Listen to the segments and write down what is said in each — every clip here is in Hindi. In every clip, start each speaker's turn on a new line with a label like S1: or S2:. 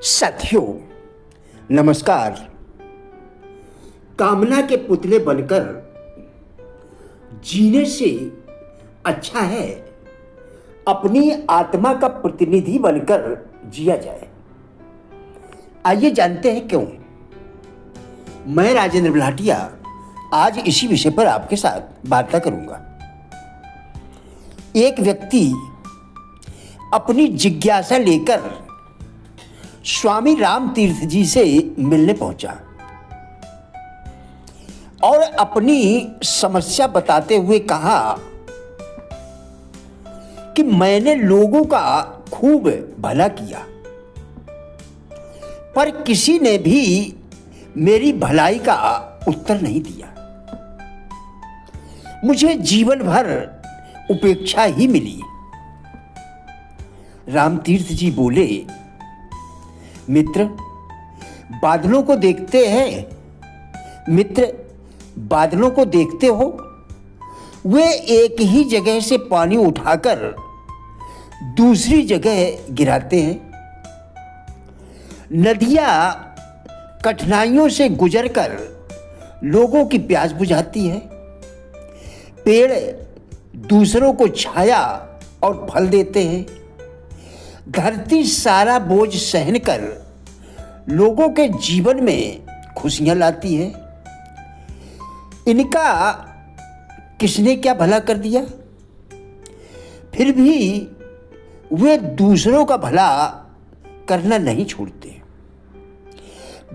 S1: साथियों नमस्कार। कामना के पुतले बनकर जीने से अच्छा है अपनी आत्मा का प्रतिनिधि बनकर जिया जाए। आइए जानते हैं क्यों। मैं राजेंद्र भाटिया आज इसी विषय पर आपके साथ वार्ता करूंगा। एक व्यक्ति अपनी जिज्ञासा लेकर स्वामी राम तीर्थ जी से मिलने पहुंचा और अपनी समस्या बताते हुए कहा कि मैंने लोगों का खूब भला किया, पर किसी ने भी मेरी भलाई का उत्तर नहीं दिया। मुझे जीवन भर उपेक्षा ही मिली। राम तीर्थ जी बोले, मित्र बादलों को देखते हैं, मित्र बादलों को देखते हो, वे एक ही जगह से पानी उठाकर दूसरी जगह गिराते हैं। नदियां कठिनाइयों से गुजरकर लोगों की प्यास बुझाती है। पेड़ दूसरों को छाया और फल देते हैं। धरती सारा बोझ सहन कर लोगों के जीवन में खुशियां लाती है। इनका किसने क्या भला कर दिया? फिर भी वे दूसरों का भला करना नहीं छोड़ते।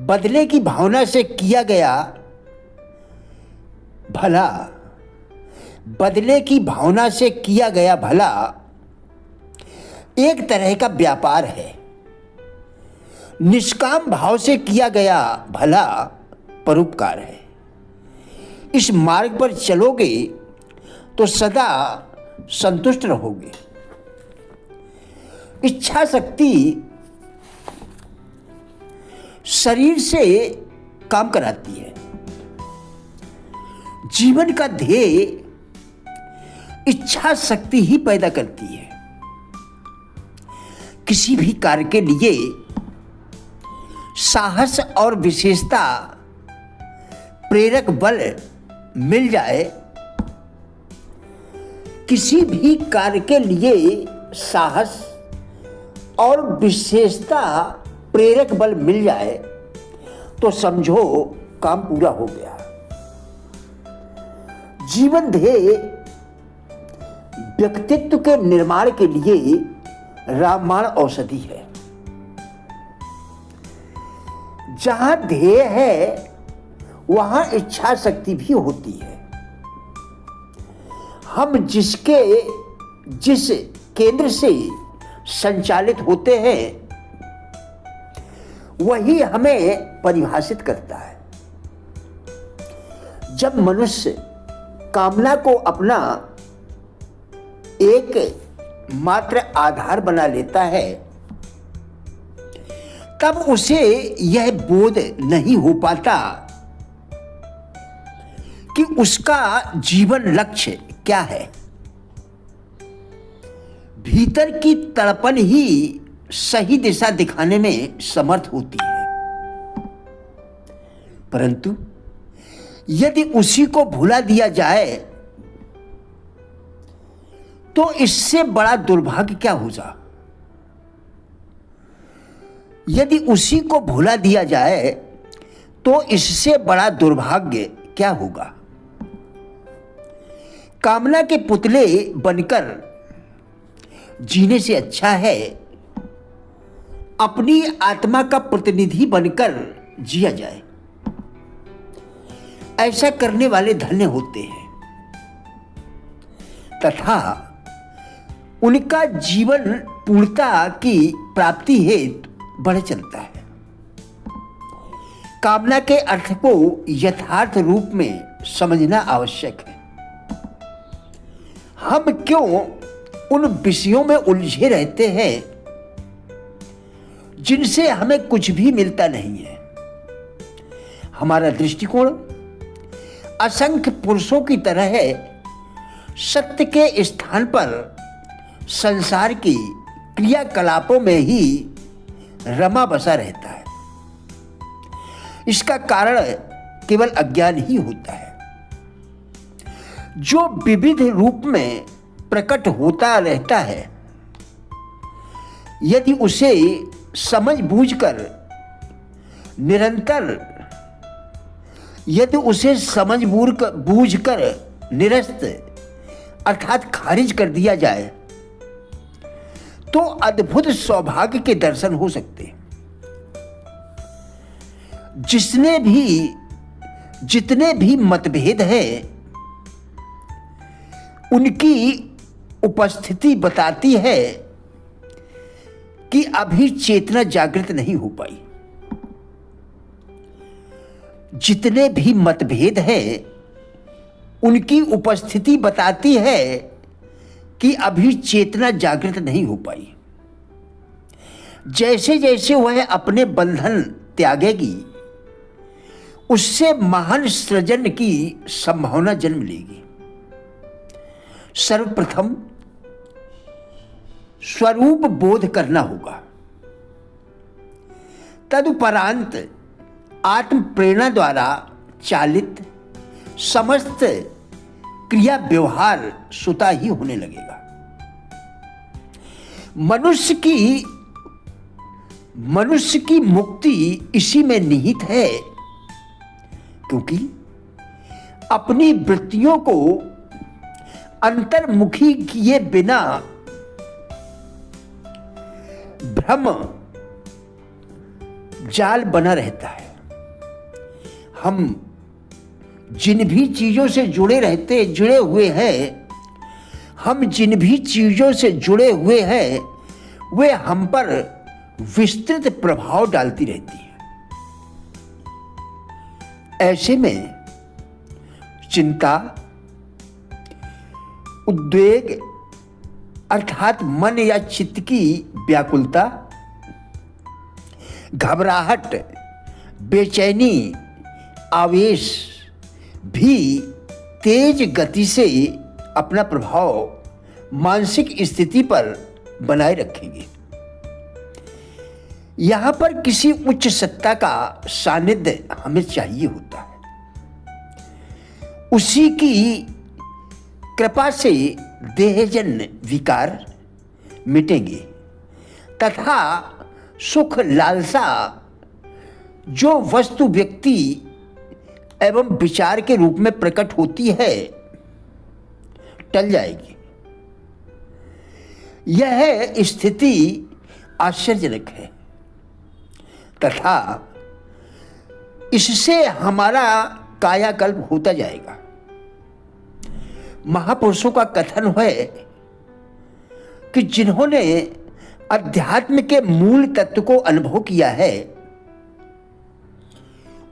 S1: बदले की भावना से किया गया भला, बदले की भावना से किया गया भला एक तरह का व्यापार है। निष्काम भाव से किया गया भला परोपकार है। इस मार्ग पर चलोगे तो सदा संतुष्ट रहोगे। इच्छा शक्ति शरीर से काम कराती है। जीवन का ध्येय इच्छा शक्ति ही पैदा करती है। किसी भी कार्य के लिए साहस और विशेषता प्रेरक बल मिल जाए, किसी भी कार्य के लिए साहस और विशेषता प्रेरक बल मिल जाए तो समझो काम पूरा हो गया। जीवन ध्येय व्यक्तित्व के निर्माण के लिए रामबाण औषधि है। जहां ध्येय है वहां इच्छा शक्ति भी होती है। हम जिस केंद्र से संचालित होते हैं वही हमें परिभाषित करता है। जब मनुष्य कामना को अपना एक मात्र आधार बना लेता है तब उसे यह बोध नहीं हो पाता कि उसका जीवन लक्ष्य क्या है। भीतर की तड़पन ही सही दिशा दिखाने में समर्थ होती है, परंतु यदि उसी को भुला दिया जाए तो इससे बड़ा दुर्भाग्य क्या होगा। यदि उसी को भुला दिया जाए तो इससे बड़ा दुर्भाग्य क्या होगा। कामना के पुतले बनकर जीने से अच्छा है अपनी आत्मा का प्रतिनिधि बनकर जिया जाए। ऐसा करने वाले धन्य होते हैं तथा उनका जीवन पूर्णता की प्राप्ति हेतु बढ़ चलता है। कामना के अर्थ को यथार्थ रूप में समझना आवश्यक है। हम क्यों उन विषयों में उलझे रहते हैं जिनसे हमें कुछ भी मिलता नहीं है। हमारा दृष्टिकोण असंख्य पुरुषों की तरह है, सत्य के स्थान पर संसार की क्रियाकलापों में ही रमा बसा रहता है। इसका कारण केवल अज्ञान ही होता है, जो विविध रूप में प्रकट होता रहता है। यदि उसे समझ बूझकर निरस्त अर्थात खारिज कर दिया जाए तो अद्भुत सौभाग्य के दर्शन हो सकते हैं। जितने भी मतभेद हैं, उनकी उपस्थिति बताती है कि अभी चेतना जागृत नहीं हो पाई। जितने भी मतभेद हैं, उनकी उपस्थिति बताती है कि अभी चेतना जागृत नहीं हो पाई। जैसे जैसे वह अपने बंधन त्यागेगी, उससे महान सृजन की संभावना जन्म लेगी। सर्वप्रथम स्वरूप बोध करना होगा, तदुपरांत आत्म प्रेरणा द्वारा चालित समस्त क्रिया व्यवहार स्वतः ही होने लगेगा। मनुष्य की मुक्ति इसी में निहित है, क्योंकि अपनी वृत्तियों को अंतर्मुखी किए बिना भ्रम जाल बना रहता है। हम जिन भी चीजों से जुड़े हुए हैं, वे हम पर विस्तृत प्रभाव डालती रहती है। ऐसे में चिंता, उद्वेग अर्थात मन या चित्त की व्याकुलता, घबराहट, बेचैनी, आवेश भी तेज गति से अपना प्रभाव मानसिक स्थिति पर बनाए रखेंगे। यहां पर किसी उच्च सत्ता का सानिध्य हमें चाहिए होता है। उसी की कृपा से देहजन विकार मिटेंगे तथा सुख लालसा जो वस्तु, व्यक्ति एवं विचार के रूप में प्रकट होती है, टल जाएगी। यह स्थिति आश्चर्यजनक है तथा इससे हमारा कायाकल्प होता जाएगा। महापुरुषों का कथन है कि जिन्होंने अध्यात्म के मूल तत्व को अनुभव किया है,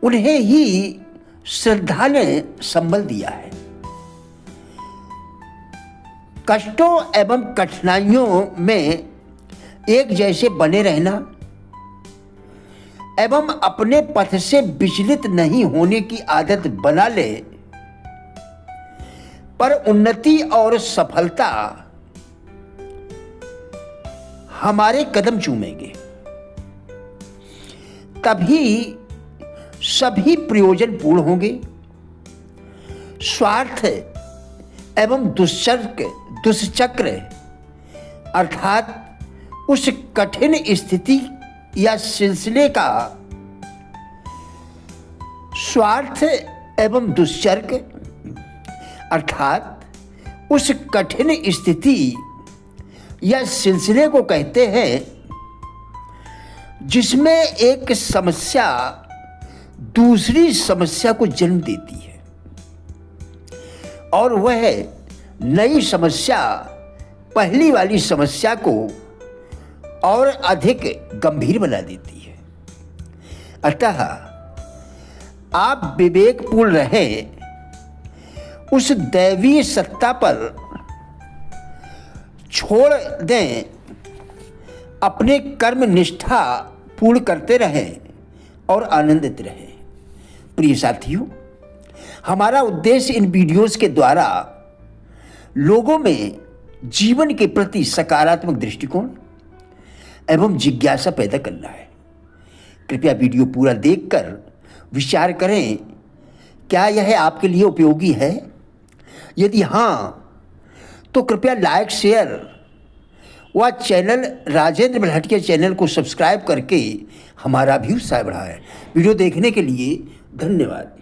S1: उन्हें ही श्रद्धा ने संबल दिया है। कष्टों एवं कठिनाइयों में एक जैसे बने रहना एवं अपने पथ से विचलित नहीं होने की आदत बना ले, पर उन्नति और सफलता हमारे कदम चूमेंगे। तभी सभी प्रयोजन पूर्ण होंगे। स्वार्थ एवं दुष्चक्र अर्थात उस कठिन स्थिति या सिलसिले का स्वार्थ एवं दुष्चक्र अर्थात उस कठिन स्थिति या सिलसिले को कहते हैं जिसमें एक समस्या दूसरी समस्या को जन्म देती है और वह नई समस्या पहली वाली समस्या को और अधिक गंभीर बना देती है। अतः आप विवेकपूर्ण रहें, उस दैवीय सत्ता पर छोड़ दें, अपने कर्म निष्ठा पूर्ण करते रहें और आनंदित रहें। प्रिय साथियों, हमारा उद्देश्य इन वीडियोस के द्वारा लोगों में जीवन के प्रति सकारात्मक दृष्टिकोण, एवं जिज्ञासा पैदा करना है। कृपया वीडियो पूरा देखकर विचार करें, क्या यह आपके लिए उपयोगी है? यदि हाँ, तो कृपया लाइक, शेयर व चैनल राजेंद्र बलहटिया चैनल को सब्सक्राइब करके हमारा भी उत्साह बढ़ाएं। वीडियो देखने के लिए धन्यवाद।